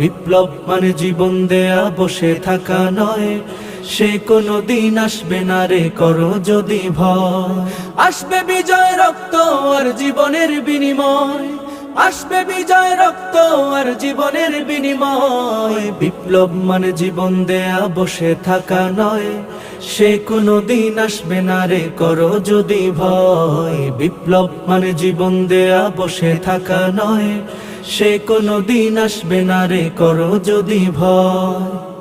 বিপ্লব মানে জীবন দেয়া বসে থাকা নয়, সে কোনো দিন আসবে না রে করো যদি ভয়। আসবে বিজয় রক্ত আর জীবনের বিনিময়, আসবে বিজয় রক্ত আর জীবনের বিনিময়। বিপ্লব মানে জীবন দেয়া বসে থাকা নয়, সে কোনো দিন আসবে না রে করো যদি ভয়। বিপ্লব মানে জীবন দেয়া বসে থাকা নয়, সে কোনো দিন আসবে না রে করো যদি ভয়।